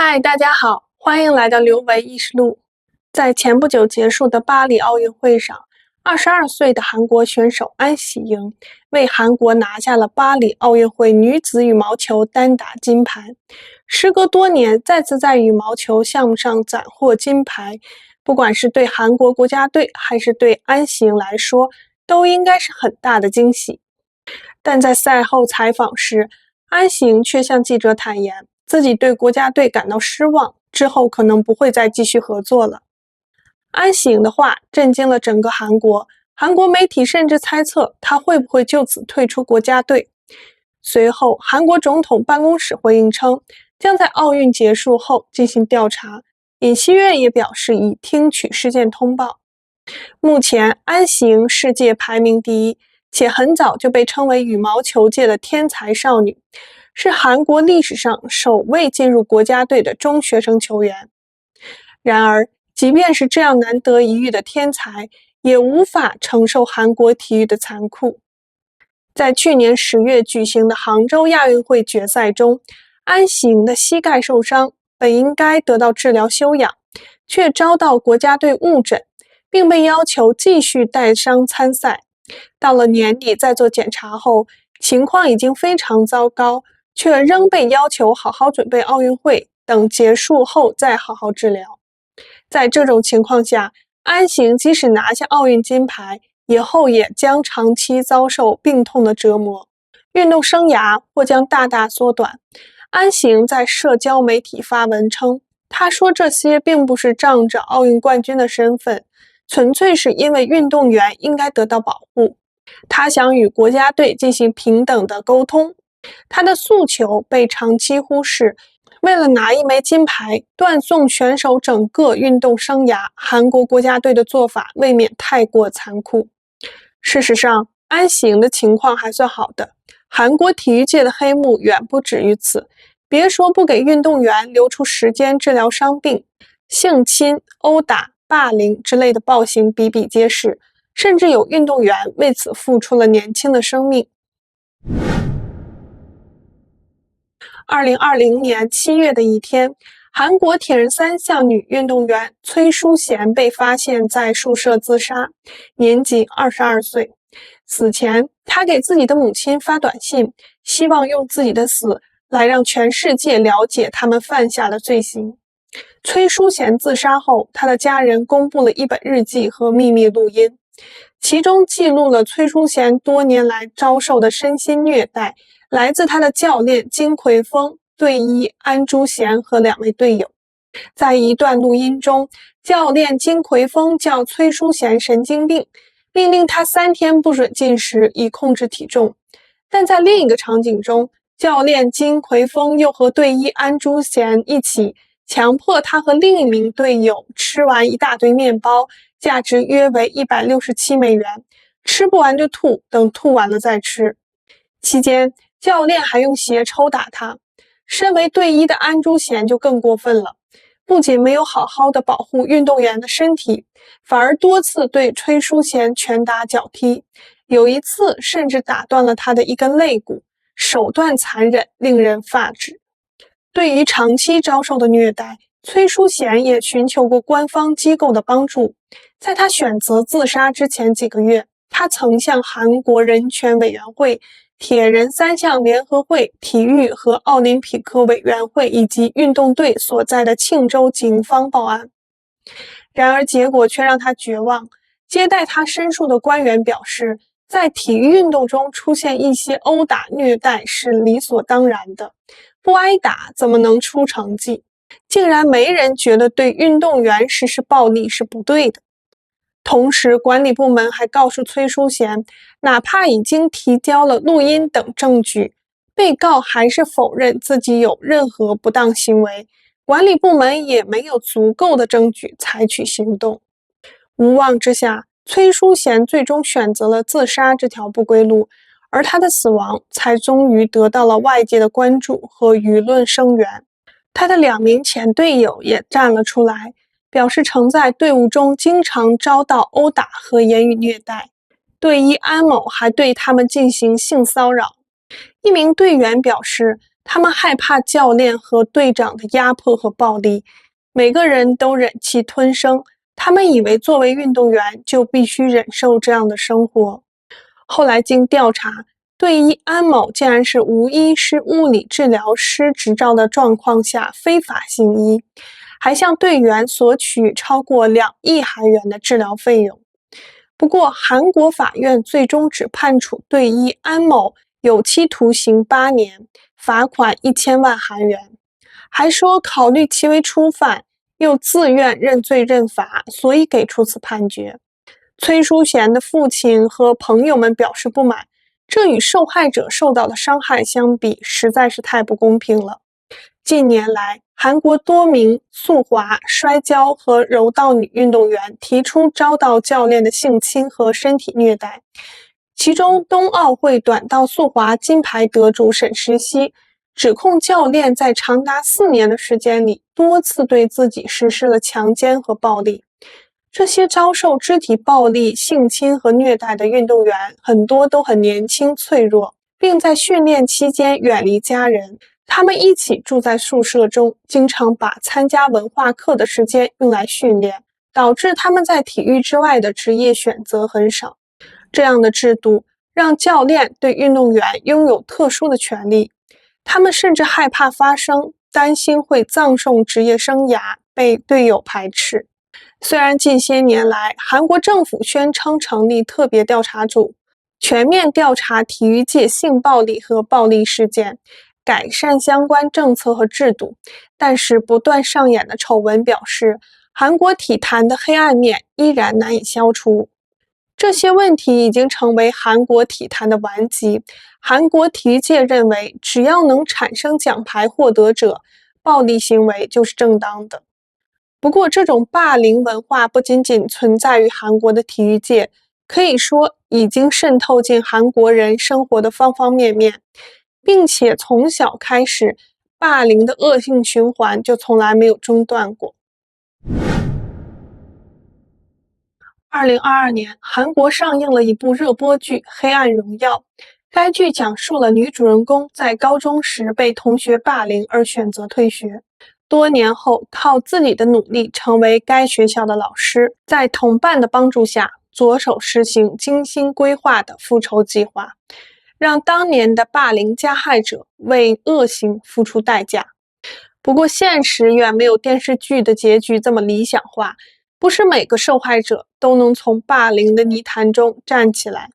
嗨，大家好，欢迎来到刘维意识录。在前不久结束的巴黎奥运会上，22岁的韩国选手安喜莹为韩国拿下了巴黎奥运会女子羽毛球单打金牌。时隔多年，再次在羽毛球项目上斩获金牌，不管是对韩国国家队还是对安喜莹来说，都应该是很大的惊喜。但在赛后采访时，安喜莹却向记者坦言，自己对国家队感到失望，之后可能不会再继续合作了。安喜莹的话震惊了整个韩国，韩国媒体甚至猜测她会不会就此退出国家队。随后，韩国总统办公室回应称，将在奥运结束后进行调查。尹锡悦也表示已听取事件通报。目前，安喜莹世界排名第一，且很早就被称为羽毛球界的天才少女，是韩国历史上首位进入国家队的中学生球员。然而，即便是这样难得一遇的天才，也无法承受韩国体育的残酷。在去年10月举行的杭州亚运会决赛中，安喜莹的膝盖受伤，本应该得到治疗休养，却遭到国家队误诊，并被要求继续带伤参赛。到了年底再做检查后，情况已经非常糟糕，却仍被要求好好准备奥运会，等结束后再好好治疗。在这种情况下，安喜莹即使拿下奥运金牌，以后也将长期遭受病痛的折磨，运动生涯或将大大缩短。安喜莹在社交媒体发文称，她说这些并不是仗着奥运冠军的身份，纯粹是因为运动员应该得到保护。她想与国家队进行平等的沟通。她的诉求被长期忽视，为了拿一枚金牌，断送选手整个运动生涯，韩国国家队的做法未免太过残酷。事实上，安喜莹的情况还算好的，韩国体育界的黑幕远不止于此。别说不给运动员留出时间治疗伤病，性侵、殴打、霸凌之类的暴行比比皆是，甚至有运动员为此付出了年轻的生命。2020年7月的一天，韩国铁人三项女运动员崔淑贤被发现在宿舍自杀，年仅22岁。死前，她给自己的母亲发短信，希望用自己的死来让全世界了解他们犯下的罪行。崔淑贤自杀后，她的家人公布了一本日记和秘密录音，其中记录了崔淑贤多年来遭受的身心虐待，来自他的教练金奎峰、队医安珠贤和2位队友。在一段录音中，教练金奎峰叫崔淑贤神经病，命令他3天不准进食以控制体重。但在另一个场景中，教练金奎峰又和队医安珠贤一起强迫他和另一名队友吃完一大堆面包，价值约为167美元，吃不完就吐，等吐完了再吃。期间，教练还用鞋抽打他。身为队医的安珠贤就更过分了，不仅没有好好的保护运动员的身体，反而多次对崔淑贤拳打脚踢，有一次甚至打断了他的一根肋骨，手段残忍，令人发指。对于长期遭受的虐待，崔淑贤也寻求过官方机构的帮助。在他选择自杀之前几个月，他曾向韩国人权委员会、铁人3项联合会、体育和奥林匹克委员会以及运动队所在的庆州警方报案。然而结果却让他绝望。接待他申诉的官员表示，在体育运动中出现一些殴打虐待是理所当然的，不挨打怎么能出成绩？竟然没人觉得对运动员实施暴力是不对的。同时，管理部门还告诉崔淑贤，哪怕已经提交了录音等证据，被告还是否认自己有任何不当行为，管理部门也没有足够的证据采取行动。无望之下，崔淑贤最终选择了自杀这条不归路，而他的死亡才终于得到了外界的关注和舆论声援。他的2名前队友也站了出来，表示曾在队伍中经常遭到殴打和言语虐待，队医安某还对他们进行性骚扰。一名队员表示，他们害怕教练和队长的压迫和暴力，每个人都忍气吞声，他们以为作为运动员就必须忍受这样的生活。后来经调查，队医安某竟然是无医师物理治疗师执照的状况下非法行医，还向队员索取超过2亿韩元的治疗费用。不过，韩国法院最终只判处队医安某有期徒刑8年，罚款1000万韩元，还说考虑其为初犯，又自愿认罪认罚，所以给出此判决。崔淑贤的父亲和朋友们表示不满，这与受害者受到的伤害相比，实在是太不公平了。近年来，韩国多名速滑、摔跤和柔道女运动员提出遭到教练的性侵和身体虐待。其中，冬奥会短道速滑金牌得主沈石溪指控教练在长达4年的时间里多次对自己实施了强奸和暴力。这些遭受肢体暴力、性侵和虐待的运动员很多都很年轻脆弱，并在训练期间远离家人。他们一起住在宿舍中，经常把参加文化课的时间用来训练，导致他们在体育之外的职业选择很少。这样的制度让教练对运动员拥有特殊的权利，他们甚至害怕发声，担心会葬送职业生涯，被队友排斥。虽然近些年来，韩国政府宣称成立特别调查组，全面调查体育界性暴力和暴力事件，改善相关政策和制度，但是不断上演的丑闻表示，韩国体坛的黑暗面依然难以消除。这些问题已经成为韩国体坛的顽疾。韩国体育界认为，只要能产生奖牌获得者，暴力行为就是正当的。不过，这种霸凌文化不仅仅存在于韩国的体育界，可以说已经渗透进韩国人生活的方方面面，并且从小开始，霸凌的恶性循环就从来没有中断过。2022年，韩国上映了一部热播剧《黑暗荣耀》。该剧讲述了女主人公在高中时被同学霸凌而选择退学，多年后靠自己的努力成为该学校的老师，在同伴的帮助下，着手实行精心规划的复仇计划，让当年的霸凌加害者为恶行付出代价。不过，现实远没有电视剧的结局这么理想化，不是每个受害者都能从霸凌的泥潭中站起来。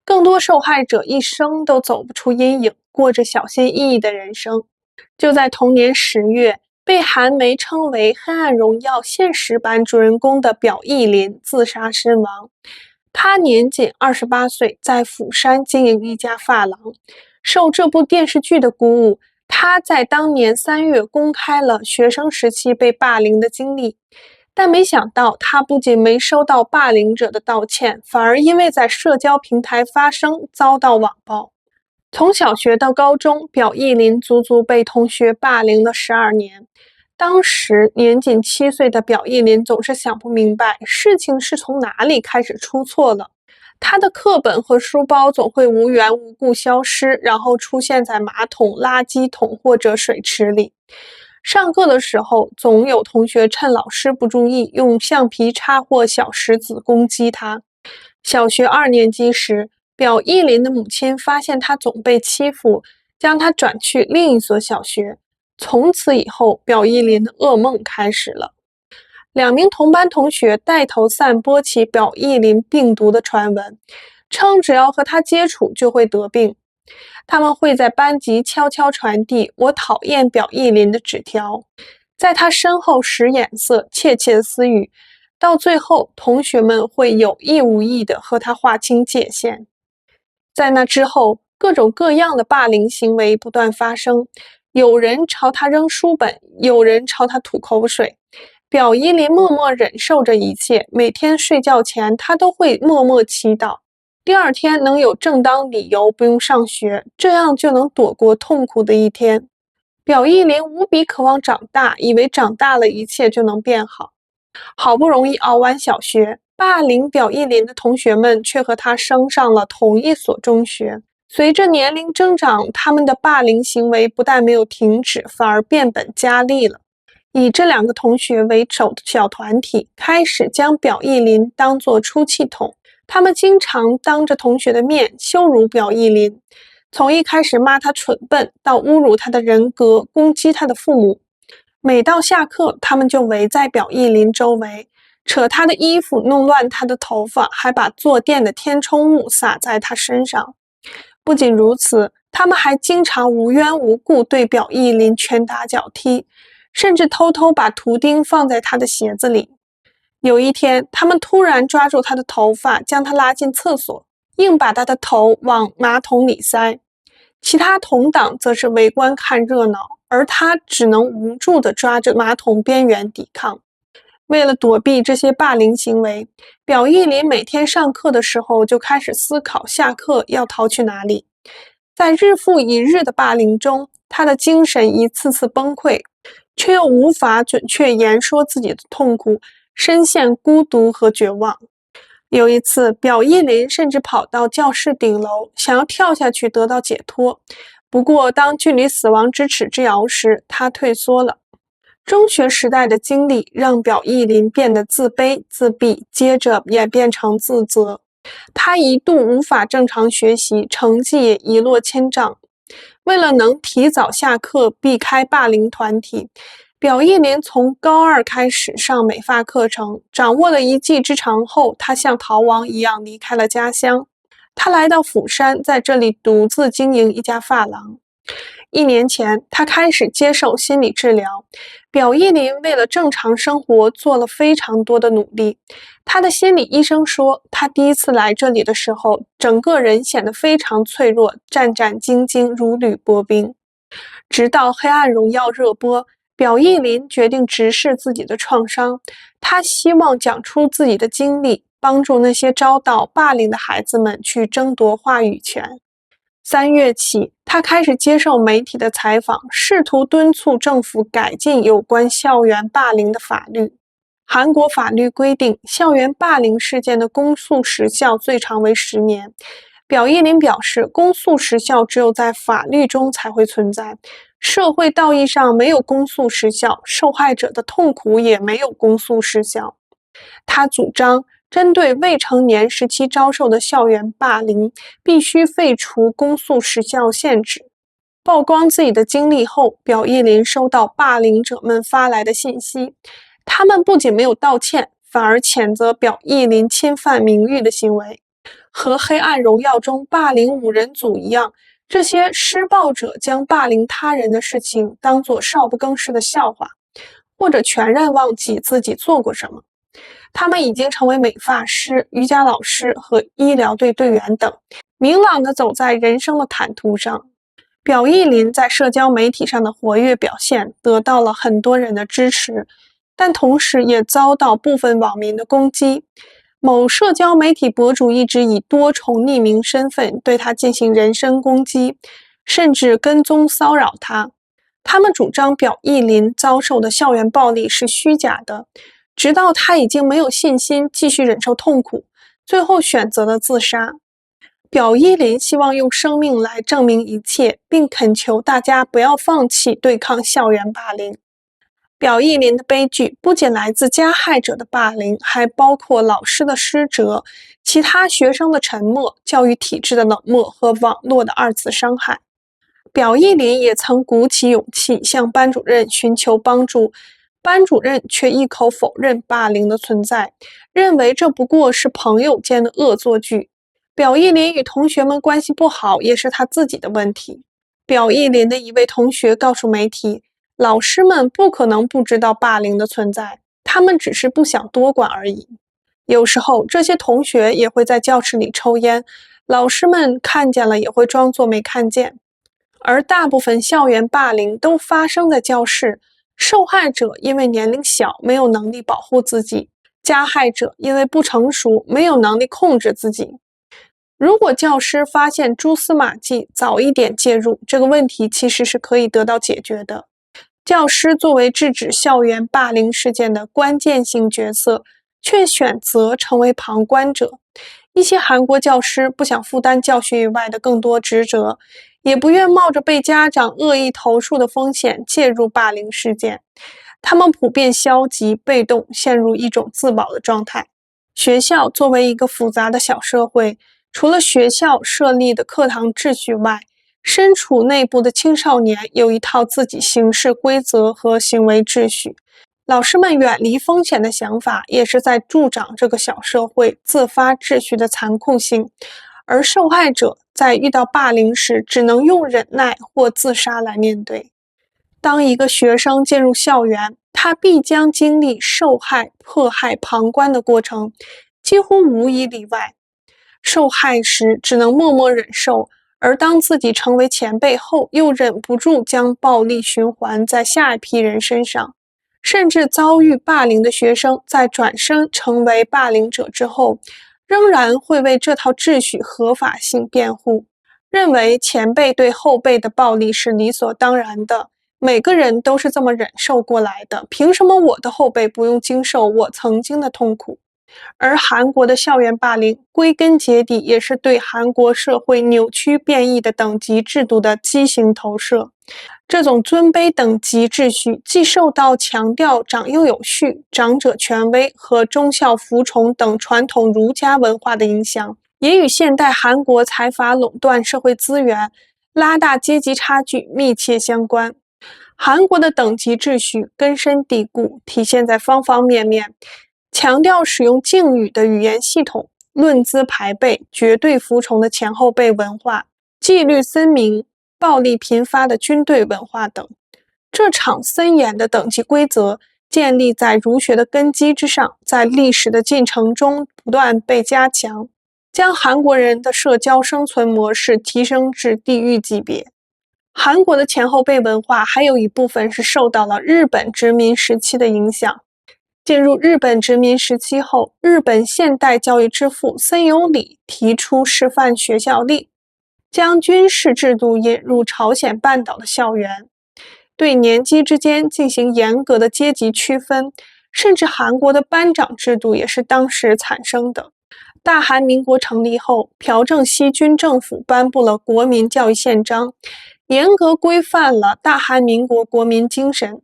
更多受害者一生都走不出阴影，过着小心翼翼的人生。就在同年10月，被韩媒称为《黑暗荣耀》现实版主人公的表艺林自杀身亡。他年仅28岁，在釜山经营一家发廊。受这部电视剧的鼓舞，他在当年3月公开了学生时期被霸凌的经历。但没想到，他不仅没收到霸凌者的道歉，反而因为在社交平台发声，遭到网暴。从小学到高中，表艺林足足被同学霸凌了12年。当时年仅7岁的表艺林总是想不明白，事情是从哪里开始出错了。他的课本和书包总会无缘无故消失，然后出现在马桶、垃圾桶或者水池里。上课的时候，总有同学趁老师不注意，用橡皮擦或小石子攻击他。小学2年级时，表艺林的母亲发现他总被欺负，将他转去另一所小学。从此以后，表艺林的噩梦开始了。2名同班同学带头散播起表艺林病毒的传闻，称只要和他接触就会得病。他们会在班级悄悄传递"我讨厌表艺林"的纸条，在他身后使眼色，窃窃私语，到最后同学们会有意无意地和他划清界限。在那之后，各种各样的霸凌行为不断发生，有人朝他扔书本，有人朝他吐口水。表艺林默默忍受着一切，每天睡觉前他都会默默祈祷，第二天能有正当理由不用上学，这样就能躲过痛苦的一天。表艺林无比渴望长大，以为长大了一切就能变好。好不容易熬完小学，霸凌表艺林的同学们却和他升上了同一所中学。随着年龄增长，他们的霸凌行为不但没有停止，反而变本加厉了。以这两个同学为首的小团体开始将表意林当作出气筒，他们经常当着同学的面羞辱表意林，从一开始骂他蠢笨，到侮辱他的人格，攻击他的父母。每到下课，他们就围在表意林周围，扯他的衣服，弄乱他的头发，还把坐垫的填充物洒在他身上。不仅如此，他们还经常无缘无故对表意林拳打脚踢，甚至偷偷把图钉放在他的鞋子里。有一天，他们突然抓住他的头发，将他拉进厕所，硬把他的头往马桶里塞。其他同党则是围观看热闹，而他只能无助地抓着马桶边缘抵抗。为了躲避这些霸凌行为，表意林每天上课的时候就开始思考下课要逃去哪里。在日复一日的霸凌中，他的精神一次次崩溃，却又无法准确言说自己的痛苦，深陷孤独和绝望。有一次，表意林甚至跑到教室顶楼，想要跳下去得到解脱。不过，当距离死亡咫尺之遥时，他退缩了。中学时代的经历让表意林变得自卑、自闭，接着演变成自责。他一度无法正常学习，成绩也一落千丈。为了能提早下课，避开霸凌团体，表意林从高2开始上美发课程，掌握了一技之长后，他像逃亡一样离开了家乡。他来到釜山，在这里独自经营一家发廊。1年前，他开始接受心理治疗。表意林为了正常生活做了非常多的努力。他的心理医生说，他第一次来这里的时候，整个人显得非常脆弱，战战兢兢，如履薄冰。直到《黑暗荣耀》热播，表意林决定直视自己的创伤，他希望讲出自己的经历，帮助那些遭到霸凌的孩子们去争夺话语权。3月起，他开始接受媒体的采访，试图敦促政府改进有关校园霸凌的法律。韩国法律规定，校园霸凌事件的公诉时效最长为10年。表意林表示，公诉时效只有在法律中才会存在，社会道义上没有公诉时效，受害者的痛苦也没有公诉时效。他主张，针对未成年时期遭受的校园霸凌，必须废除公诉时效限制。曝光自己的经历后，表意林收到霸凌者们发来的信息，他们不仅没有道歉，反而谴责表意林侵犯名誉的行为。和《黑暗荣耀》中霸凌5人组一样，这些施暴者将霸凌他人的事情当作少不更事的笑话，或者全然忘记自己做过什么。他们已经成为美发师、瑜伽老师和医疗队队员等，明朗地走在人生的坦途上。表意林在社交媒体上的活跃表现得到了很多人的支持，但同时也遭到部分网民的攻击。某社交媒体博主一直以多重匿名身份对他进行人身攻击，甚至跟踪骚扰他。他们主张表意林遭受的校园暴力是虚假的，直到他已经没有信心继续忍受痛苦，最后选择了自杀。表意林希望用生命来证明一切，并恳求大家不要放弃对抗校园霸凌。表意林的悲剧不仅来自加害者的霸凌，还包括老师的失责、其他学生的沉默、教育体制的冷漠和网络的2次伤害。表意林也曾鼓起勇气向班主任寻求帮助，班主任却一口否认霸凌的存在，认为这不过是朋友间的恶作剧。表意林与同学们关系不好也是他自己的问题。表意林的一位同学告诉媒体，老师们不可能不知道霸凌的存在，他们只是不想多管而已。有时候，这些同学也会在教室里抽烟，老师们看见了也会装作没看见。而大部分校园霸凌都发生在教室，受害者因为年龄小，没有能力保护自己；加害者因为不成熟，没有能力控制自己。如果教师发现蛛丝马迹，早一点介入，这个问题其实是可以得到解决的。教师作为制止校园霸凌事件的关键性角色，却选择成为旁观者，一些韩国教师不想负担教学以外的更多职责，也不愿冒着被家长恶意投诉的风险介入霸凌事件。他们普遍消极被动，陷入一种自保的状态。学校作为一个复杂的小社会，除了学校设立的课堂秩序外，身处内部的青少年有一套自己行事规则和行为秩序。老师们远离风险的想法，也是在助长这个小社会自发秩序的残酷性。而受害者在遇到霸凌时，只能用忍耐或自杀来面对。当一个学生进入校园，他必将经历受害、迫害、旁观的过程，几乎无一例外。受害时只能默默忍受，而当自己成为前辈后，又忍不住将暴力循环在下一批人身上。甚至遭遇霸凌的学生在转身成为霸凌者之后，仍然会为这套秩序合法性辩护，认为前辈对后辈的暴力是理所当然的，每个人都是这么忍受过来的，凭什么我的后辈不用经受我曾经的痛苦？而韩国的校园霸凌归根结底也是对韩国社会扭曲变异的等级制度的畸形投射。这种尊卑等级秩序既受到强调长幼有序、长者权威和忠孝服从等传统儒家文化的影响，也与现代韩国财阀垄断社会资源、拉大阶级差距密切相关。韩国的等级秩序根深蒂固，体现在方方面面，强调使用敬语的语言系统、论资排辈、绝对服从的前后辈文化、纪律森明、暴力频发的军队文化等。这场森严的等级规则建立在儒学的根基之上，在历史的进程中不断被加强，将韩国人的社交生存模式提升至地狱级别。韩国的前后辈文化还有一部分是受到了日本殖民时期的影响。进入日本殖民时期后，日本现代教育之父森有礼提出示范学校令，将军事制度引入朝鲜半岛的校园，对年级之间进行严格的阶级区分，甚至韩国的班长制度也是当时产生的。大韩民国成立后，朴正熙军政府颁布了国民教育宪章，严格规范了大韩民国国民精神，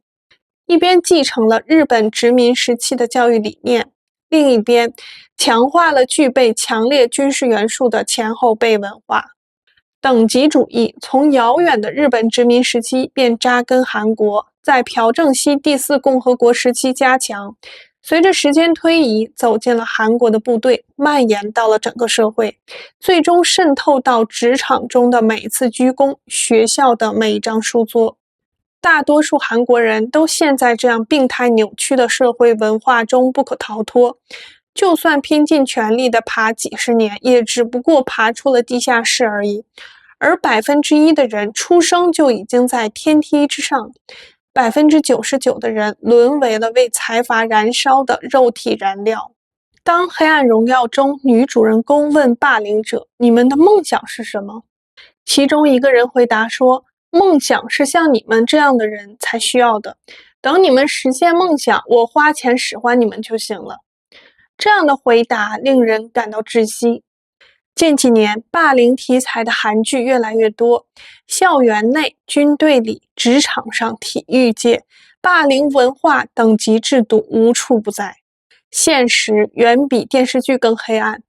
一边继承了日本殖民时期的教育理念，另一边强化了具备强烈军事元素的前后辈文化。等级主义从遥远的日本殖民时期便扎根韩国，在朴正熙第四共和国时期加强，随着时间推移，走进了韩国的部队，蔓延到了整个社会，最终渗透到职场中的每一次鞠躬，学校的每一张书桌。大多数韩国人都陷在这样病态扭曲的社会文化中不可逃脱，就算拼尽全力地爬几十年，也只不过爬出了地下室而已。而1%的人出生就已经在天梯之上，99%的人沦为了为财阀燃烧的肉体燃料。当《黑暗荣耀》中女主人公问霸凌者：“你们的梦想是什么？”其中一个人回答说：“梦想是像你们这样的人才需要的，等你们实现梦想，我花钱使唤你们就行了。”这样的回答令人感到窒息。近几年，霸凌题材的韩剧越来越多，校园内、军队里、职场上、体育界，霸凌文化、等级制度无处不在。现实远比电视剧更黑暗。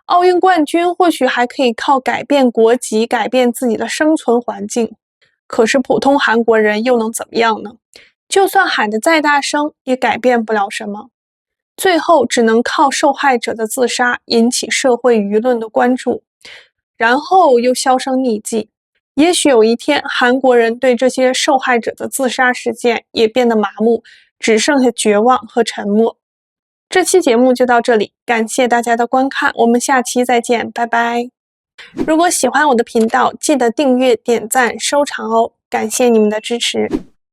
奥运冠军或许还可以靠改变国籍改变自己的生存环境，可是普通韩国人又能怎么样呢？就算喊得再大声，也改变不了什么。最后只能靠受害者的自杀引起社会舆论的关注，然后又销声匿迹。也许有一天，韩国人对这些受害者的自杀事件也变得麻木，只剩下绝望和沉默。这期节目就到这里，感谢大家的观看，我们下期再见，拜拜。如果喜欢我的频道，记得订阅、点赞、收藏哦，感谢你们的支持。